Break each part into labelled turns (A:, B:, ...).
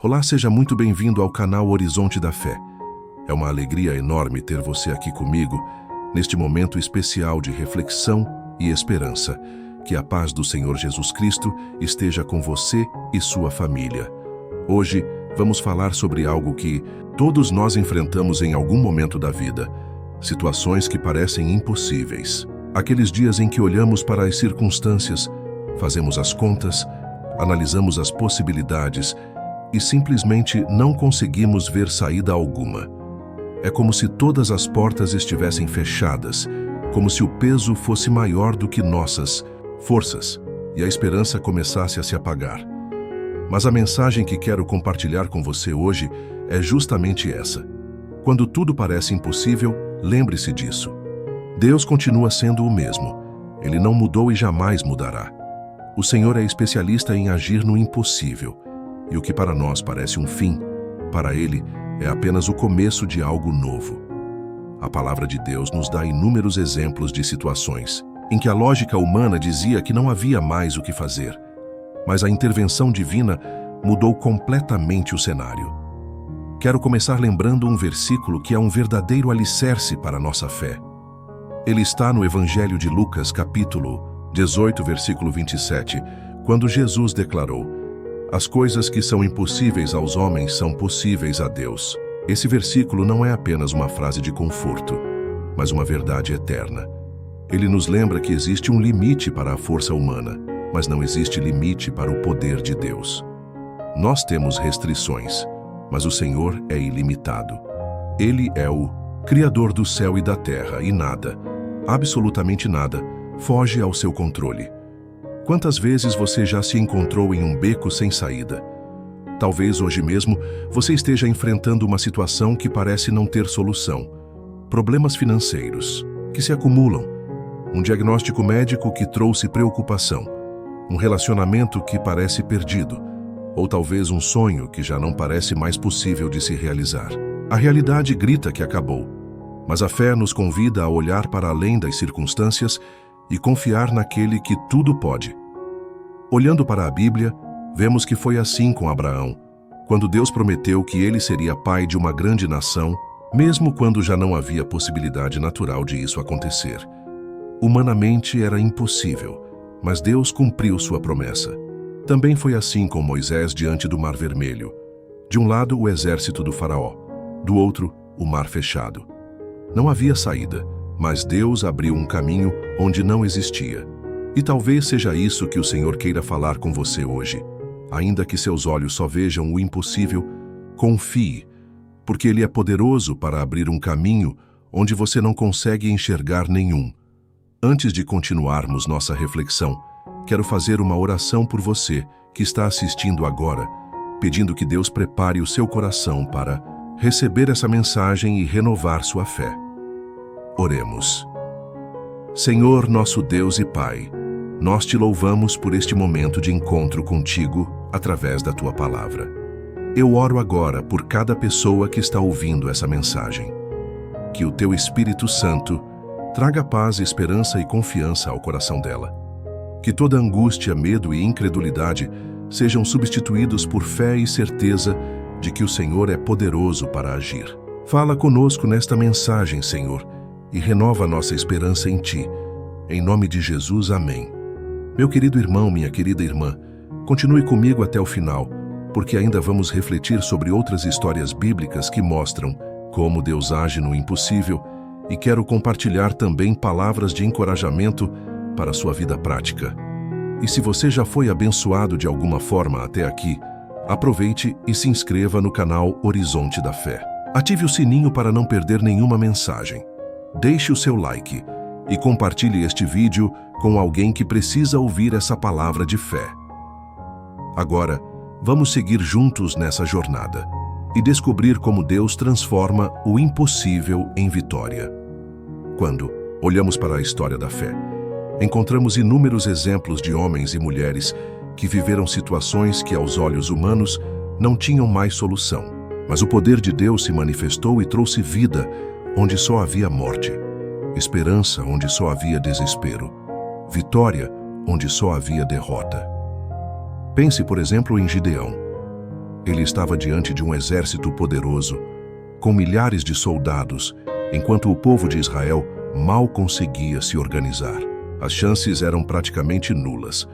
A: Olá, seja muito bem-vindo ao canal Horizonte da Fé. É uma alegria enorme ter você aqui comigo, neste momento especial de reflexão e esperança. Que a paz do Senhor Jesus Cristo esteja com você e sua família. Hoje, vamos falar sobre algo que todos nós enfrentamos em algum momento da vida. Situações que parecem impossíveis. Aqueles dias em que olhamos para as circunstâncias, fazemos as contas, analisamos as possibilidades e simplesmente não conseguimos ver saída alguma. É como se todas as portas estivessem fechadas, como se o peso fosse maior do que nossas forças e a esperança começasse a se apagar. Mas a mensagem que quero compartilhar com você hoje é justamente essa. Quando tudo parece impossível, lembre-se disso. Deus continua sendo o mesmo. Ele não mudou e jamais mudará. O Senhor é especialista em agir no impossível. E o que para nós parece um fim, para Ele é apenas o começo de algo novo. A palavra de Deus nos dá inúmeros exemplos de situações em que a lógica humana dizia que não havia mais o que fazer, mas a intervenção divina mudou completamente o cenário. Quero começar lembrando um versículo que é um verdadeiro alicerce para a nossa fé. Ele está no Evangelho de Lucas, capítulo 18, versículo 27, quando Jesus declarou: "As coisas que são impossíveis aos homens são possíveis a Deus." Esse versículo não é apenas uma frase de conforto, mas uma verdade eterna. Ele nos lembra que existe um limite para a força humana, mas não existe limite para o poder de Deus. Nós temos restrições, mas o Senhor é ilimitado. Ele é o Criador do céu e da terra, e nada, absolutamente nada, foge ao seu controle. Quantas vezes você já se encontrou em um beco sem saída? Talvez hoje mesmo você esteja enfrentando uma situação que parece não ter solução. Problemas financeiros que se acumulam, um diagnóstico médico que trouxe preocupação, um relacionamento que parece perdido, ou talvez um sonho que já não parece mais possível de se realizar. A realidade grita que acabou, mas a fé nos convida a olhar para além das circunstâncias e confiar naquele que tudo pode. Olhando para a Bíblia, vemos que foi assim com Abraão, quando Deus prometeu que ele seria pai de uma grande nação, mesmo quando já não havia possibilidade natural de isso acontecer. Humanamente era impossível, mas Deus cumpriu sua promessa. Também foi assim com Moisés diante do Mar Vermelho. De um lado, o exército do faraó, do outro, o mar fechado. Não havia saída, mas Deus abriu um caminho onde não existia. E talvez seja isso que o Senhor queira falar com você hoje. Ainda que seus olhos só vejam o impossível, confie, porque Ele é poderoso para abrir um caminho onde você não consegue enxergar nenhum. Antes de continuarmos nossa reflexão, quero fazer uma oração por você que está assistindo agora, pedindo que Deus prepare o seu coração para receber essa mensagem e renovar sua fé. Oremos. Senhor, nosso Deus e Pai, nós te louvamos por este momento de encontro contigo através da tua palavra. Eu oro agora por cada pessoa que está ouvindo essa mensagem. Que o teu Espírito Santo traga paz, esperança e confiança ao coração dela. Que toda angústia, medo e incredulidade sejam substituídos por fé e certeza de que o Senhor é poderoso para agir. Fala conosco nesta mensagem, Senhor, e renova nossa esperança em Ti. Em nome de Jesus, amém. Meu querido irmão, minha querida irmã, continue comigo até o final, porque ainda vamos refletir sobre outras histórias bíblicas que mostram como Deus age no impossível, e quero compartilhar também palavras de encorajamento para a sua vida prática. E se você já foi abençoado de alguma forma até aqui, aproveite e se inscreva no canal Horizonte da Fé. Ative o sininho para não perder nenhuma mensagem. Deixe o seu like e compartilhe este vídeo com alguém que precisa ouvir essa palavra de fé. Agora, vamos seguir juntos nessa jornada e descobrir como Deus transforma o impossível em vitória. Quando olhamos para a história da fé, encontramos inúmeros exemplos de homens e mulheres que viveram situações que, aos olhos humanos, não tinham mais solução. Mas o poder de Deus se manifestou e trouxe vida onde só havia morte, esperança onde só havia desespero, vitória onde só havia derrota. Pense, por exemplo, em Gideão. Ele estava diante de um exército poderoso, com milhares de soldados, enquanto o povo de Israel mal conseguia se organizar. As chances eram praticamente nulas,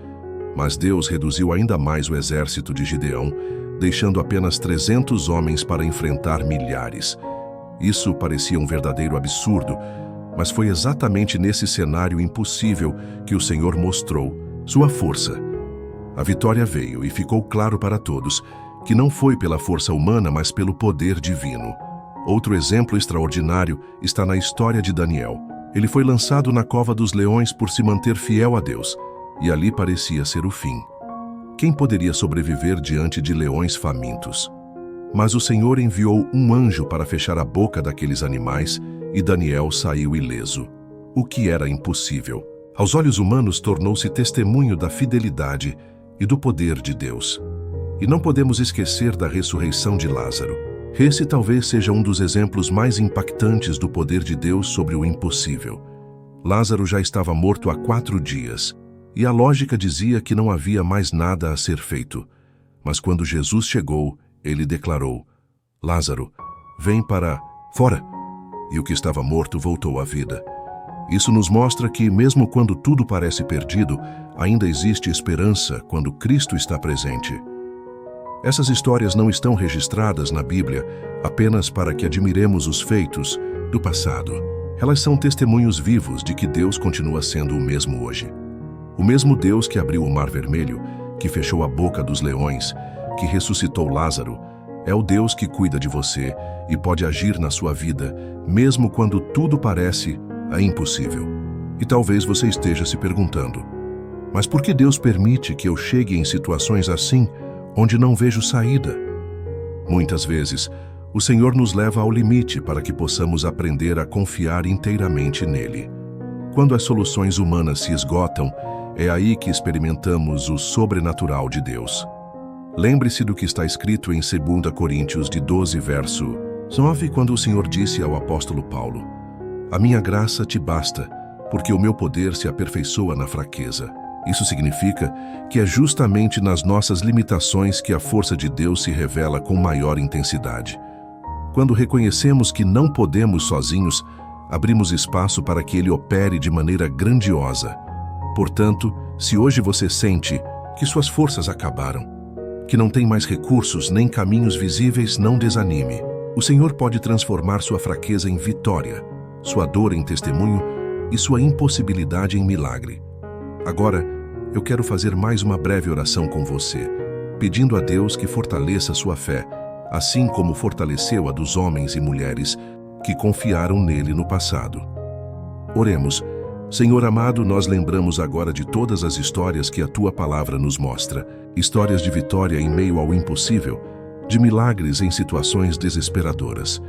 A: mas Deus reduziu ainda mais o exército de Gideão, deixando apenas 300 homens para enfrentar milhares. Isso parecia um verdadeiro absurdo, mas foi exatamente nesse cenário impossível que o Senhor mostrou sua força. A vitória veio e ficou claro para todos que não foi pela força humana, mas pelo poder divino. Outro exemplo extraordinário está na história de Daniel. Ele foi lançado na cova dos leões por se manter fiel a Deus, e ali parecia ser o fim. Quem poderia sobreviver diante de leões famintos? Mas o Senhor enviou um anjo para fechar a boca daqueles animais e Daniel saiu ileso. O que era impossível, aos olhos humanos, tornou-se testemunho da fidelidade e do poder de Deus. E não podemos esquecer da ressurreição de Lázaro. Esse talvez seja um dos exemplos mais impactantes do poder de Deus sobre o impossível. Lázaro já estava morto há 4 dias, e a lógica dizia que não havia mais nada a ser feito. Mas quando Jesus chegou, ele declarou: Lázaro, vem para fora. E o que estava morto voltou à vida. Isso nos mostra que, mesmo quando tudo parece perdido, ainda existe esperança quando Cristo está presente. Essas histórias não estão registradas na Bíblia apenas para que admiremos os feitos do passado. Elas são testemunhos vivos de que Deus continua sendo o mesmo hoje. O mesmo Deus que abriu o Mar Vermelho, que fechou a boca dos leões, que ressuscitou Lázaro, é o Deus que cuida de você e pode agir na sua vida, mesmo quando tudo parece impossível. E talvez você esteja se perguntando: mas por que Deus permite que eu chegue em situações assim, onde não vejo saída? Muitas vezes, o Senhor nos leva ao limite para que possamos aprender a confiar inteiramente nele. Quando as soluções humanas se esgotam, é aí que experimentamos o sobrenatural de Deus. Lembre-se do que está escrito em 2 Coríntios 12, verso 9, quando o Senhor disse ao apóstolo Paulo: a minha graça te basta, porque o meu poder se aperfeiçoa na fraqueza. Isso significa que é justamente nas nossas limitações que a força de Deus se revela com maior intensidade. Quando reconhecemos que não podemos sozinhos, abrimos espaço para que Ele opere de maneira grandiosa. Portanto, se hoje você sente que suas forças acabaram, que não tem mais recursos nem caminhos visíveis, não desanime. O Senhor pode transformar sua fraqueza em vitória, sua dor em testemunho e sua impossibilidade em milagre. Agora, eu quero fazer mais uma breve oração com você, pedindo a Deus que fortaleça sua fé, assim como fortaleceu a dos homens e mulheres que confiaram nele no passado. Oremos. Senhor amado, nós lembramos agora de todas as histórias que a Tua Palavra nos mostra, histórias de vitória em meio ao impossível, de milagres em situações desesperadoras.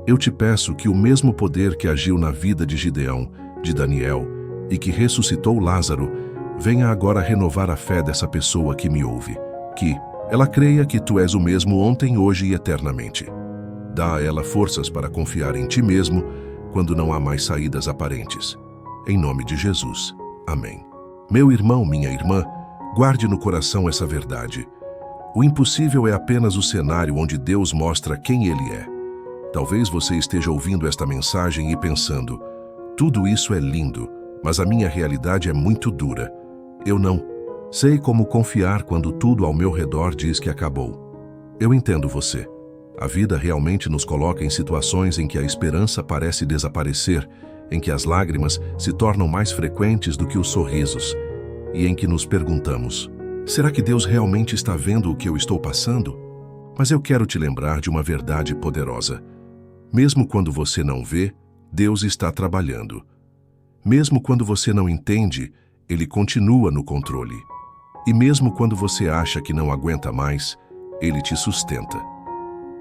A: Eu te peço que o mesmo poder que agiu na vida de Gideão, de Daniel e que ressuscitou Lázaro, venha agora renovar a fé dessa pessoa que me ouve, que ela creia que Tu és o mesmo ontem, hoje e eternamente. Dá a ela forças para confiar em Ti mesmo quando não há mais saídas aparentes. Em nome de Jesus. Amém. Meu irmão, minha irmã, guarde no coração essa verdade. O impossível é apenas o cenário onde Deus mostra quem Ele é. Talvez você esteja ouvindo esta mensagem e pensando: tudo isso é lindo, mas a minha realidade é muito dura. Eu não sei como confiar quando tudo ao meu redor diz que acabou. Eu entendo você. A vida realmente nos coloca em situações em que a esperança parece desaparecer, em que as lágrimas se tornam mais frequentes do que os sorrisos, e em que nos perguntamos: será que Deus realmente está vendo o que eu estou passando? Mas eu quero te lembrar de uma verdade poderosa. Mesmo quando você não vê, Deus está trabalhando. Mesmo quando você não entende, Ele continua no controle. E mesmo quando você acha que não aguenta mais, Ele te sustenta.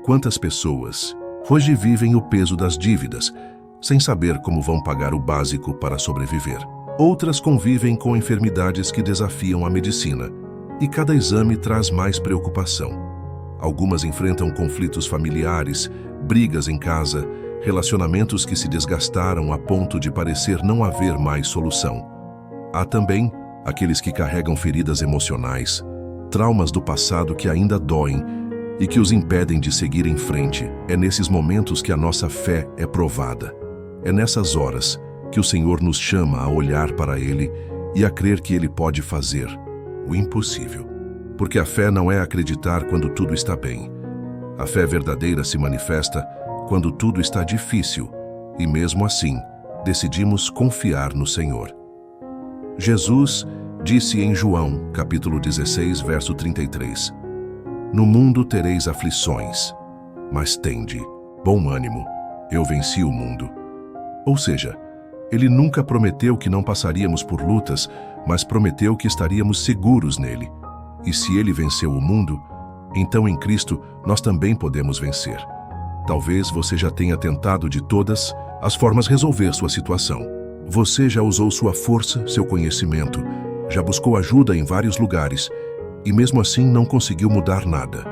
A: Quantas pessoas hoje vivem o peso das dívidas, sem saber como vão pagar o básico para sobreviver? Outras convivem com enfermidades que desafiam a medicina, e cada exame traz mais preocupação. Algumas enfrentam conflitos familiares, brigas em casa, relacionamentos que se desgastaram a ponto de parecer não haver mais solução. Há também aqueles que carregam feridas emocionais, traumas do passado que ainda doem e que os impedem de seguir em frente. É nesses momentos que a nossa fé é provada. É nessas horas que o Senhor nos chama a olhar para Ele e a crer que Ele pode fazer o impossível. Porque a fé não é acreditar quando tudo está bem. A fé verdadeira se manifesta quando tudo está difícil e, mesmo assim, decidimos confiar no Senhor. Jesus disse em João, capítulo 16, verso 33, "No mundo tereis aflições, mas tende bom ânimo, eu venci o mundo." Ou seja, Ele nunca prometeu que não passaríamos por lutas, mas prometeu que estaríamos seguros nele. E se Ele venceu o mundo, então em Cristo nós também podemos vencer. Talvez você já tenha tentado de todas as formas resolver sua situação. Você já usou sua força, seu conhecimento, já buscou ajuda em vários lugares e mesmo assim não conseguiu mudar nada.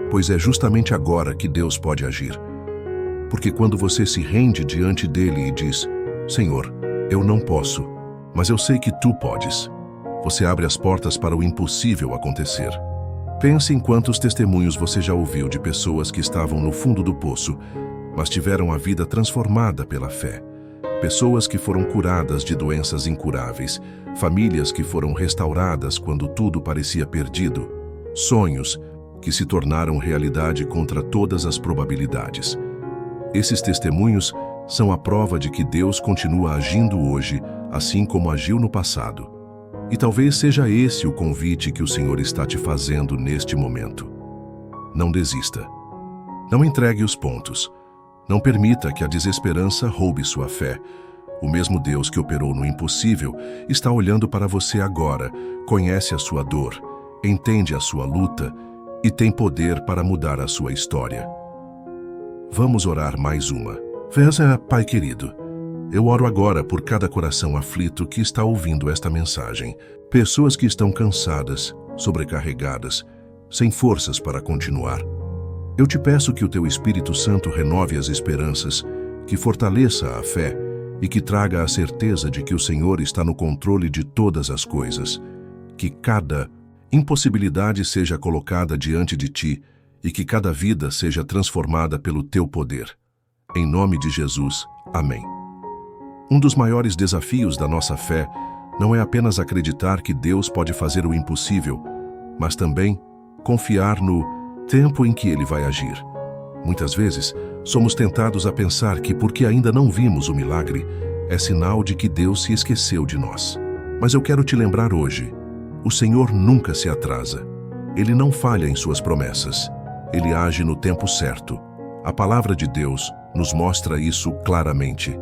A: Pois é justamente agora que Deus pode agir. Porque quando você se rende diante dele e diz, "Senhor, eu não posso, mas eu sei que tu podes", você abre as portas para o impossível acontecer. Pense em quantos testemunhos você já ouviu de pessoas que estavam no fundo do poço, mas tiveram a vida transformada pela fé. Pessoas que foram curadas de doenças incuráveis, famílias que foram restauradas quando tudo parecia perdido, sonhos que se tornaram realidade contra todas as probabilidades. Esses testemunhos são a prova de que Deus continua agindo hoje, assim como agiu no passado. E talvez seja esse o convite que o Senhor está te fazendo neste momento. Não desista. Não entregue os pontos. Não permita que a desesperança roube sua fé. O mesmo Deus que operou no impossível está olhando para você agora, conhece a sua dor, entende a sua luta e tem poder para mudar a sua história. Vamos orar mais uma. Pai querido, eu oro agora por cada coração aflito que está ouvindo esta mensagem. Pessoas que estão cansadas, sobrecarregadas, sem forças para continuar. Eu te peço que o teu Espírito Santo renove as esperanças, que fortaleça a fé e que traga a certeza de que o Senhor está no controle de todas as coisas. Que cada impossibilidade seja colocada diante de ti e que cada vida seja transformada pelo teu poder. Em nome de Jesus, amém. Um dos maiores desafios da nossa fé não é apenas acreditar que Deus pode fazer o impossível, mas também confiar no tempo em que Ele vai agir. Muitas vezes, somos tentados a pensar que porque ainda não vimos o milagre, é sinal de que Deus se esqueceu de nós. Mas eu quero te lembrar hoje, o Senhor nunca se atrasa. Ele não falha em suas promessas. Ele age no tempo certo. A palavra de Deus nos mostra isso claramente.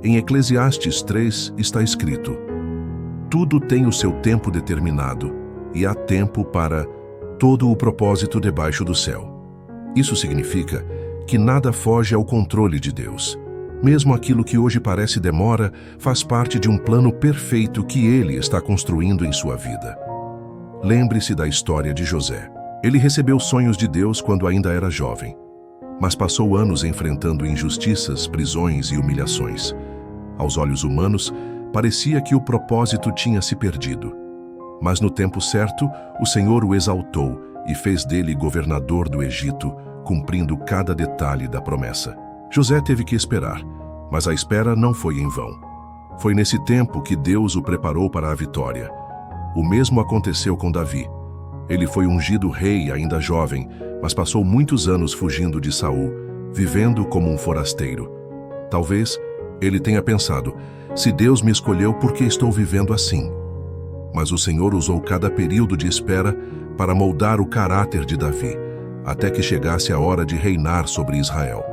A: Em Eclesiastes 3 está escrito: "Tudo tem o seu tempo determinado, e há tempo para todo o propósito debaixo do céu." Isso significa que nada foge ao controle de Deus. Mesmo aquilo que hoje parece demora, faz parte de um plano perfeito que Ele está construindo em sua vida. Lembre-se da história de José. Ele recebeu sonhos de Deus quando ainda era jovem, mas passou anos enfrentando injustiças, prisões e humilhações. Aos olhos humanos, parecia que o propósito tinha se perdido. Mas no tempo certo, o Senhor o exaltou e fez dele governador do Egito, cumprindo cada detalhe da promessa. José teve que esperar, mas a espera não foi em vão. Foi nesse tempo que Deus o preparou para a vitória. O mesmo aconteceu com Davi. Ele foi ungido rei ainda jovem, mas passou muitos anos fugindo de Saul, vivendo como um forasteiro. Talvez ele tenha pensado, se Deus me escolheu, por que estou vivendo assim? Mas o Senhor usou cada período de espera para moldar o caráter de Davi, até que chegasse a hora de reinar sobre Israel.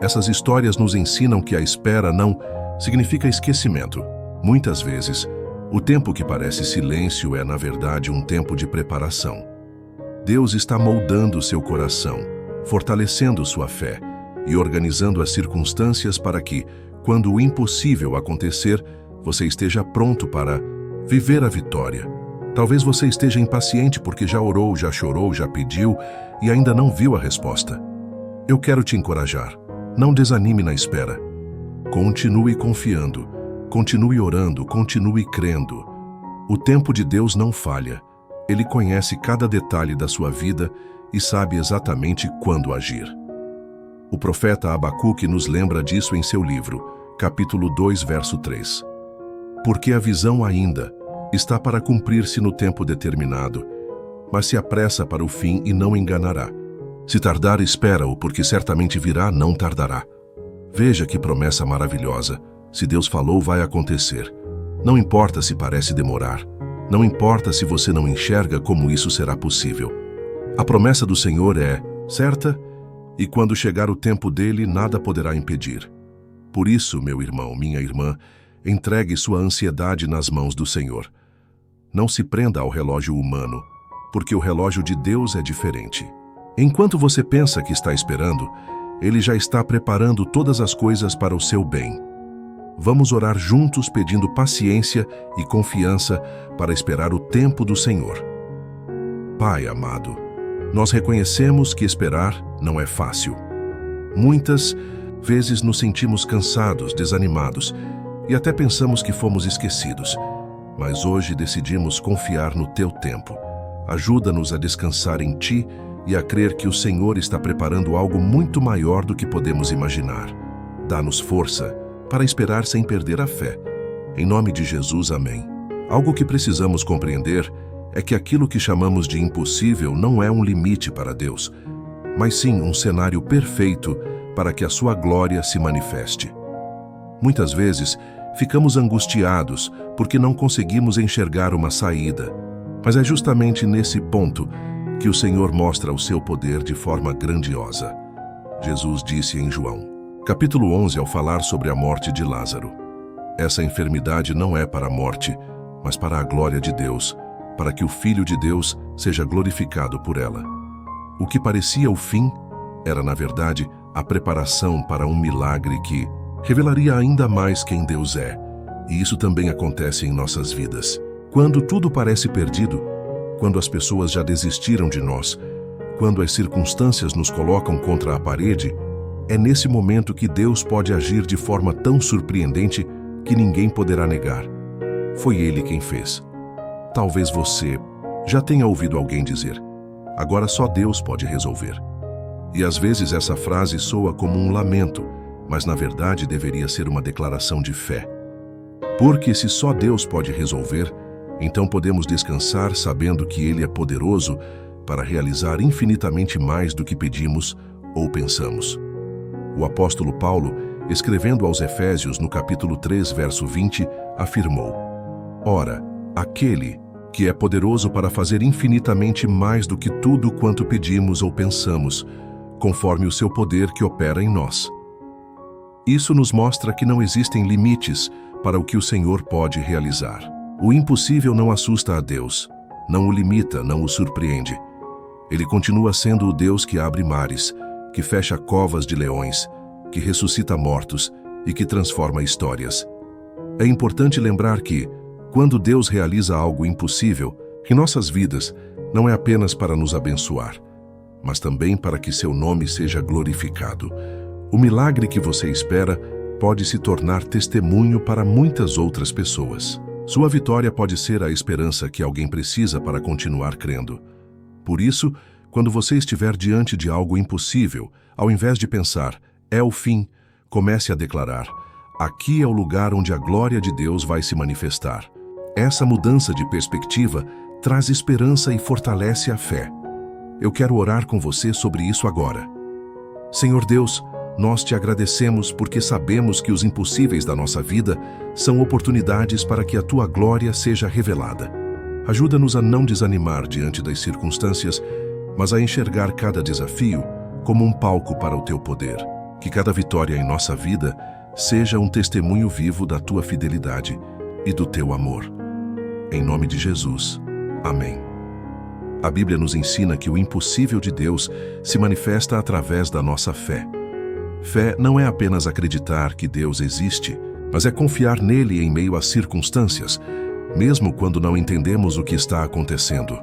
A: Essas histórias nos ensinam que a espera não significa esquecimento. Muitas vezes, o tempo que parece silêncio é, na verdade, um tempo de preparação. Deus está moldando seu coração, fortalecendo sua fé e organizando as circunstâncias para que, quando o impossível acontecer, você esteja pronto para viver a vitória. Talvez você esteja impaciente porque já orou, já chorou, já pediu e ainda não viu a resposta. Eu quero te encorajar. Não desanime na espera. Continue confiando, continue orando, continue crendo. O tempo de Deus não falha. Ele conhece cada detalhe da sua vida e sabe exatamente quando agir. O profeta Abacuque nos lembra disso em seu livro, capítulo 2, verso 3. Porque a visão ainda está para cumprir-se no tempo determinado, mas se apressa para o fim e não enganará. Se tardar, espera-o, porque certamente virá, não tardará. Veja que promessa maravilhosa. Se Deus falou, vai acontecer. Não importa se parece demorar. Não importa se você não enxerga como isso será possível. A promessa do Senhor é certa, e quando chegar o tempo dele, nada poderá impedir. Por isso, meu irmão, minha irmã, entregue sua ansiedade nas mãos do Senhor. Não se prenda ao relógio humano, porque o relógio de Deus é diferente. Enquanto você pensa que está esperando, Ele já está preparando todas as coisas para o seu bem. Vamos orar juntos pedindo paciência e confiança para esperar o tempo do Senhor. Pai amado, nós reconhecemos que esperar não é fácil. Muitas vezes nos sentimos cansados, desanimados e até pensamos que fomos esquecidos. Mas hoje decidimos confiar no Teu tempo. Ajuda-nos a descansar em Ti e a crer que o Senhor está preparando algo muito maior do que podemos imaginar. Dá-nos força para esperar sem perder a fé. Em nome de Jesus, amém. Algo que precisamos compreender é que aquilo que chamamos de impossível não é um limite para Deus, mas sim um cenário perfeito para que a sua glória se manifeste. Muitas vezes, ficamos angustiados porque não conseguimos enxergar uma saída, mas é justamente nesse ponto que o Senhor mostra o seu poder de forma grandiosa. Jesus disse em João, capítulo 11, ao falar sobre a morte de Lázaro: essa enfermidade não é para a morte, mas para a glória de Deus, para que o Filho de Deus seja glorificado por ela. O que parecia o fim era, na verdade, a preparação para um milagre que revelaria ainda mais quem Deus é. E isso também acontece em nossas vidas. Quando tudo parece perdido, quando as pessoas já desistiram de nós, quando as circunstâncias nos colocam contra a parede, é nesse momento que Deus pode agir de forma tão surpreendente que ninguém poderá negar. Foi Ele quem fez. Talvez você já tenha ouvido alguém dizer: agora só Deus pode resolver. E às vezes essa frase soa como um lamento, mas na verdade deveria ser uma declaração de fé. Porque se só Deus pode resolver, então podemos descansar sabendo que Ele é poderoso para realizar infinitamente mais do que pedimos ou pensamos. O apóstolo Paulo, escrevendo aos Efésios no capítulo 3, verso 20, afirmou: ora, aquele que é poderoso para fazer infinitamente mais do que tudo quanto pedimos ou pensamos, conforme o seu poder que opera em nós. Isso nos mostra que não existem limites para o que o Senhor pode realizar. O impossível não assusta a Deus, não o limita, não o surpreende. Ele continua sendo o Deus que abre mares, que fecha covas de leões, que ressuscita mortos e que transforma histórias. É importante lembrar que, quando Deus realiza algo impossível em nossas vidas, não é apenas para nos abençoar, mas também para que seu nome seja glorificado. O milagre que você espera pode se tornar testemunho para muitas outras pessoas. Sua vitória pode ser a esperança que alguém precisa para continuar crendo. Por isso, quando você estiver diante de algo impossível, ao invés de pensar, é o fim, comece a declarar: aqui é o lugar onde a glória de Deus vai se manifestar. Essa mudança de perspectiva traz esperança e fortalece a fé. Eu quero orar com você sobre isso agora. Senhor Deus, nós te agradecemos porque sabemos que os impossíveis da nossa vida são oportunidades para que a tua glória seja revelada. Ajuda-nos a não desanimar diante das circunstâncias, mas a enxergar cada desafio como um palco para o teu poder. Que cada vitória em nossa vida seja um testemunho vivo da tua fidelidade e do teu amor. Em nome de Jesus. Amém. A Bíblia nos ensina que o impossível de Deus se manifesta através da nossa fé. Fé não é apenas acreditar que Deus existe, mas é confiar nele em meio às circunstâncias, mesmo quando não entendemos o que está acontecendo.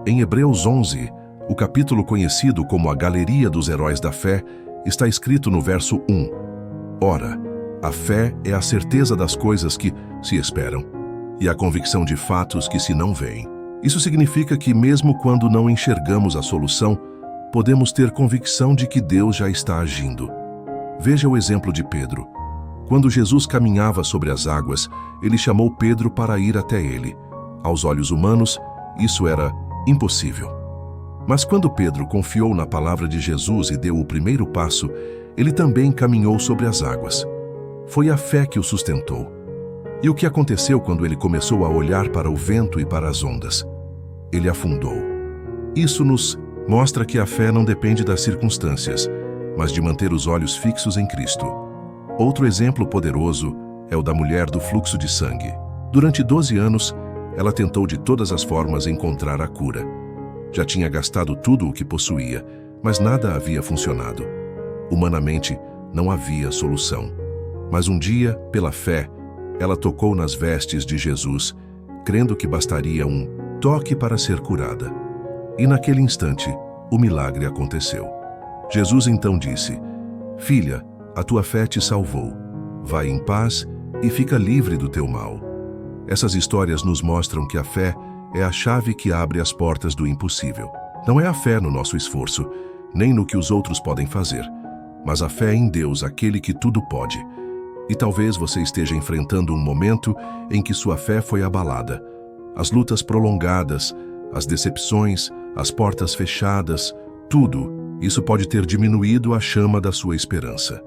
A: Em Hebreus 11, o capítulo conhecido como a Galeria dos Heróis da Fé, está escrito no verso 1. Ora, a fé é a certeza das coisas que se esperam e a convicção de fatos que se não veem. Isso significa que mesmo quando não enxergamos a solução, podemos ter convicção de que Deus já está agindo. Veja o exemplo de Pedro. Quando Jesus caminhava sobre as águas, ele chamou Pedro para ir até ele. Aos olhos humanos, isso era impossível. Mas quando Pedro confiou na palavra de Jesus e deu o primeiro passo, ele também caminhou sobre as águas. Foi a fé que o sustentou. E o que aconteceu quando ele começou a olhar para o vento e para as ondas? Ele afundou. Isso nos mostra que a fé não depende das circunstâncias, mas de manter os olhos fixos em Cristo. Outro exemplo poderoso é o da mulher do fluxo de sangue. Durante 12 anos, ela tentou de todas as formas encontrar a cura. Já tinha gastado tudo o que possuía, mas nada havia funcionado. Humanamente, não havia solução. Mas um dia, pela fé, ela tocou nas vestes de Jesus, crendo que bastaria um toque para ser curada. E naquele instante, o milagre aconteceu. Jesus então disse: "Filha, a tua fé te salvou. Vai em paz e fica livre do teu mal." Essas histórias nos mostram que a fé é a chave que abre as portas do impossível. Não é a fé no nosso esforço, nem no que os outros podem fazer, mas a fé em Deus, aquele que tudo pode. E talvez você esteja enfrentando um momento em que sua fé foi abalada. As lutas prolongadas, as decepções, as portas fechadas, tudo isso pode ter diminuído a chama da sua esperança.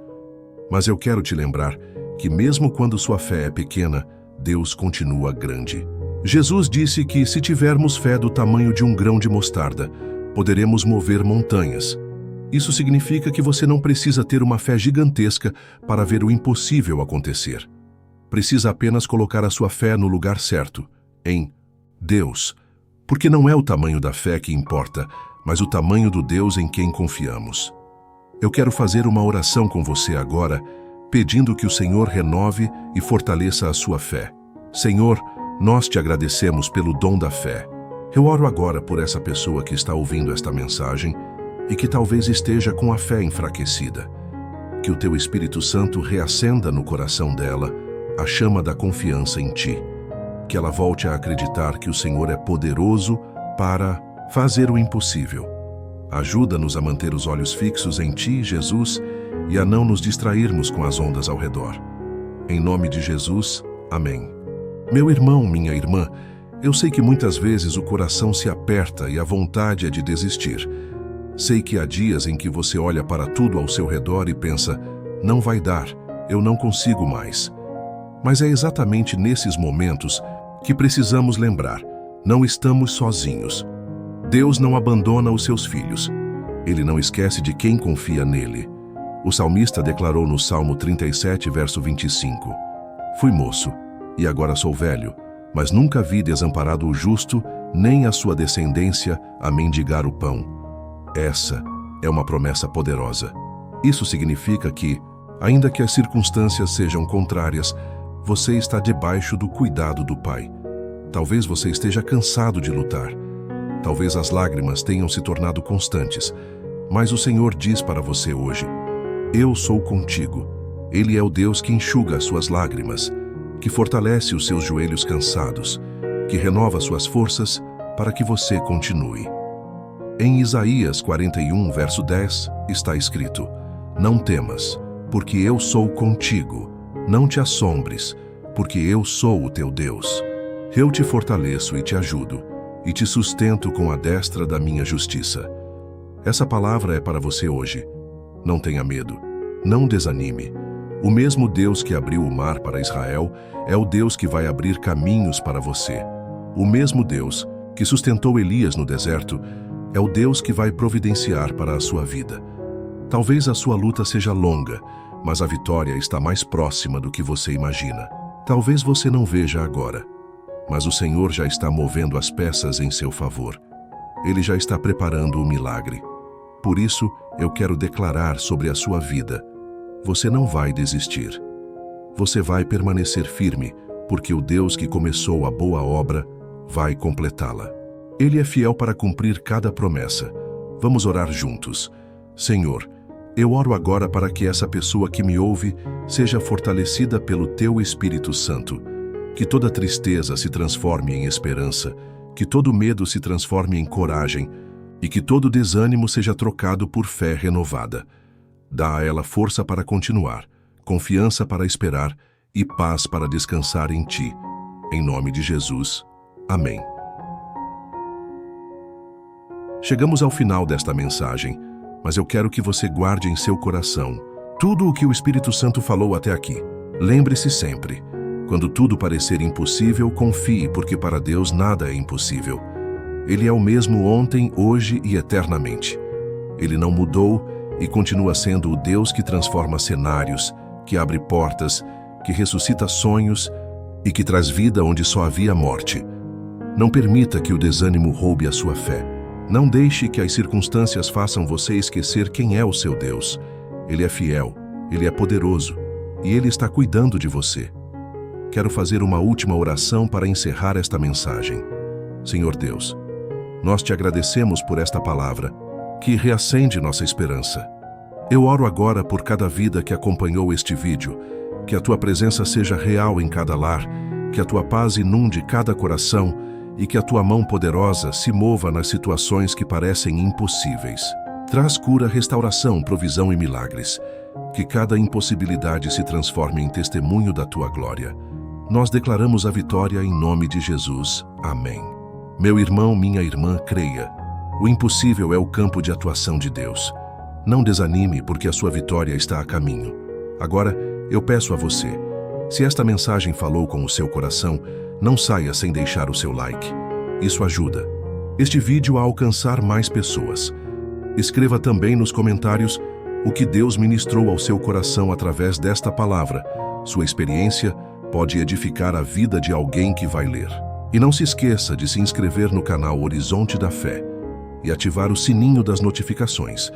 A: Mas eu quero te lembrar que mesmo quando sua fé é pequena, Deus continua grande. Jesus disse que se tivermos fé do tamanho de um grão de mostarda, poderemos mover montanhas. Isso significa que você não precisa ter uma fé gigantesca para ver o impossível acontecer. Precisa apenas colocar a sua fé no lugar certo, em Deus. Porque não é o tamanho da fé que importa, mas o tamanho do Deus em quem confiamos. Eu quero fazer uma oração com você agora, pedindo que o Senhor renove e fortaleça a sua fé. Senhor, nós te agradecemos pelo dom da fé. Eu oro agora por essa pessoa que está ouvindo esta mensagem e que talvez esteja com a fé enfraquecida. Que o teu Espírito Santo reacenda no coração dela a chama da confiança em ti. Que ela volte a acreditar que o Senhor é poderoso para fazer o impossível. Ajuda-nos a manter os olhos fixos em ti, Jesus, e a não nos distrairmos com as ondas ao redor. Em nome de Jesus, amém. Meu irmão, minha irmã, eu sei que muitas vezes o coração se aperta e a vontade é de desistir. Sei que há dias em que você olha para tudo ao seu redor e pensa: não vai dar, eu não consigo mais. Mas é exatamente nesses momentos que precisamos lembrar: não estamos sozinhos. Deus não abandona os seus filhos. Ele não esquece de quem confia nele. O salmista declarou no Salmo 37, verso 25: "Fui moço, e agora sou velho, mas nunca vi desamparado o justo, nem a sua descendência a mendigar o pão." Essa é uma promessa poderosa. Isso significa que, ainda que as circunstâncias sejam contrárias, você está debaixo do cuidado do Pai. Talvez você esteja cansado de lutar. Talvez as lágrimas tenham se tornado constantes, mas o Senhor diz para você hoje: eu sou contigo. Ele é o Deus que enxuga as suas lágrimas, que fortalece os seus joelhos cansados, que renova suas forças para que você continue. Em Isaías 41, verso 10, está escrito: não temas, porque eu sou contigo. Não te assombres, porque eu sou o teu Deus. Eu te fortaleço e te ajudo, e te sustento com a destra da minha justiça. Essa palavra é para você hoje. Não tenha medo, não desanime. O mesmo Deus que abriu o mar para Israel é o Deus que vai abrir caminhos para você. O mesmo Deus que sustentou Elias no deserto é o Deus que vai providenciar para a sua vida. Talvez a sua luta seja longa, mas a vitória está mais próxima do que você imagina. Talvez você não veja agora, mas o Senhor já está movendo as peças em seu favor. Ele já está preparando o milagre. Por isso, eu quero declarar sobre a sua vida: você não vai desistir. Você vai permanecer firme, porque o Deus que começou a boa obra vai completá-la. Ele é fiel para cumprir cada promessa. Vamos orar juntos. Senhor, eu oro agora para que essa pessoa que me ouve seja fortalecida pelo Teu Espírito Santo. Que toda tristeza se transforme em esperança, que todo medo se transforme em coragem, e que todo desânimo seja trocado por fé renovada. Dá a ela força para continuar, confiança para esperar e paz para descansar em Ti. Em nome de Jesus. Amém. Chegamos ao final desta mensagem, mas eu quero que você guarde em seu coração tudo o que o Espírito Santo falou até aqui. Lembre-se sempre, quando tudo parecer impossível, confie, porque para Deus nada é impossível. Ele é o mesmo ontem, hoje e eternamente. Ele não mudou e continua sendo o Deus que transforma cenários, que abre portas, que ressuscita sonhos e que traz vida onde só havia morte. Não permita que o desânimo roube a sua fé. Não deixe que as circunstâncias façam você esquecer quem é o seu Deus. Ele é fiel, Ele é poderoso e Ele está cuidando de você. Quero fazer uma última oração para encerrar esta mensagem. Senhor Deus, nós te agradecemos por esta palavra, que reacende nossa esperança. Eu oro agora por cada vida que acompanhou este vídeo, que a Tua presença seja real em cada lar, que a Tua paz inunde cada coração e que a Tua mão poderosa se mova nas situações que parecem impossíveis. Traz cura, restauração, provisão e milagres. Que cada impossibilidade se transforme em testemunho da Tua glória. Nós declaramos a vitória em nome de Jesus. Amém. Meu irmão, minha irmã, creia. O impossível é o campo de atuação de Deus. Não desanime, porque a sua vitória está a caminho. Agora, eu peço a você, se esta mensagem falou com o seu coração, não saia sem deixar o seu like. Isso ajuda este vídeo a alcançar mais pessoas. Escreva também nos comentários o que Deus ministrou ao seu coração através desta palavra. Sua experiência pode edificar a vida de alguém que vai ler. E não se esqueça de se inscrever no canal Horizonte da Fé e ativar o sininho das notificações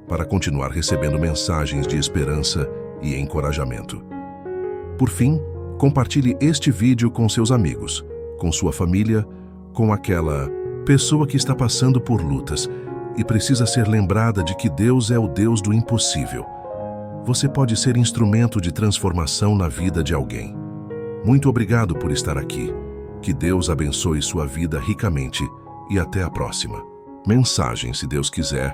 A: para continuar recebendo mensagens de esperança e encorajamento. Por fim, compartilhe este vídeo com seus amigos, com sua família, com aquela pessoa que está passando por lutas e precisa ser lembrada de que Deus é o Deus do impossível. Você pode ser instrumento de transformação na vida de alguém. Muito obrigado por estar aqui. Que Deus abençoe sua vida ricamente e até a próxima mensagem, se Deus quiser.